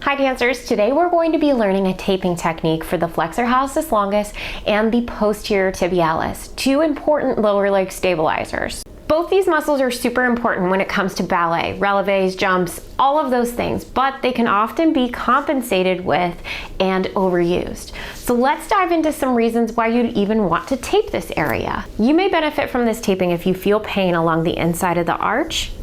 Hi dancers, today we're going to be learning a taping technique for the Flexor Hallucis Longus and the Posterior Tibialis, two important lower leg stabilizers. Both these muscles are super important when it comes to ballet, relevés, jumps, all of those things, but they can often be compensated with and overused. So let's dive into some reasons why you'd even want to tape this area. You may benefit from this taping if you feel pain along the inside of the arch,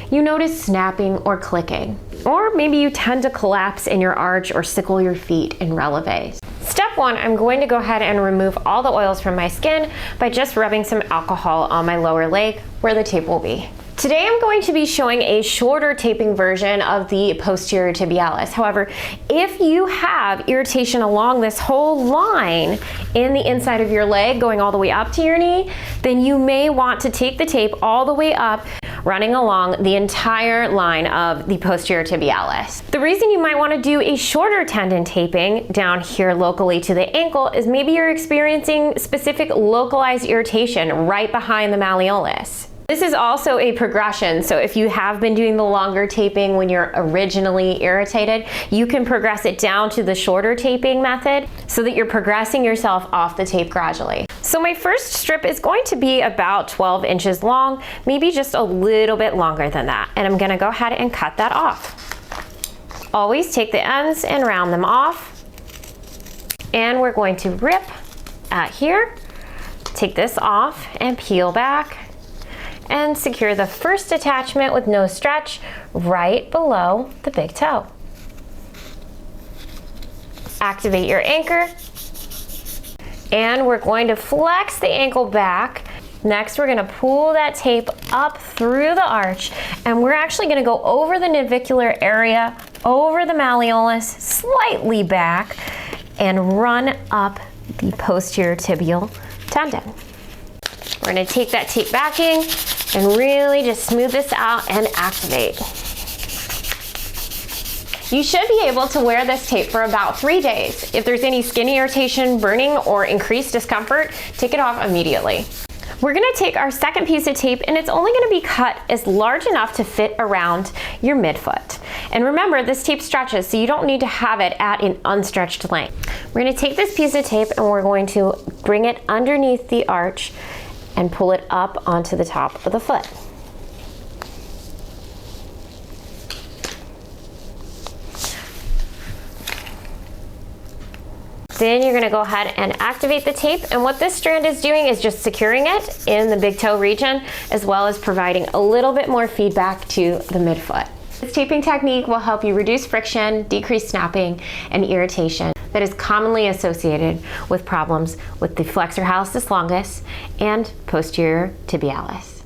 you notice snapping or clicking, or maybe you tend to collapse in your arch or sickle your feet in relevés. Step one, I'm going to go ahead and remove all the oils from my skin by just rubbing some alcohol on my lower leg where the tape will be. Today I'm going to be showing a shorter taping version of the posterior tibialis. However, if you have irritation along this whole line in the inside of your leg going all the way up to your knee, then you may want to take the tape all the way up, running along the entire line of the posterior tibialis. The reason you might want to do a shorter tendon taping down here locally to the ankle is maybe you're experiencing specific localized irritation right behind the malleolus. This is also a progression, so if you have been doing the longer taping when you're originally irritated, you can progress it down to the shorter taping method so that you're progressing yourself off the tape gradually. So my first strip is going to be about 12 inches long, maybe just a little bit longer than that, and I'm gonna go ahead and cut that off. Always take the ends and round them off, and we're going to rip at here, take this off and peel back, and secure the first attachment with no stretch right below the big toe. Activate your anchor, and we're going to flex the ankle back. Next, we're going to pull that tape up through the arch, and we're actually going to go over the navicular area, over the malleolus, slightly back, and run up the posterior tibial tendon. We're going to take that tape backing and really just smooth this out and activate. You should be able to wear this tape for about 3 days. If there's any skin irritation, burning, or increased discomfort, take it off immediately. We're gonna take our second piece of tape, and it's only gonna be cut as large enough to fit around your midfoot. And remember, this tape stretches, so you don't need to have it at an unstretched length. We're gonna take this piece of tape and we're going to bring it underneath the arch and pull it up onto the top of the foot. Then you're gonna go ahead and activate the tape, and what this strand is doing is just securing it in the big toe region, as well as providing a little bit more feedback to the midfoot. This taping technique will help you reduce friction, decrease snapping, and irritation that is commonly associated with problems with the Flexor Hallucis Longus and Posterior Tibialis.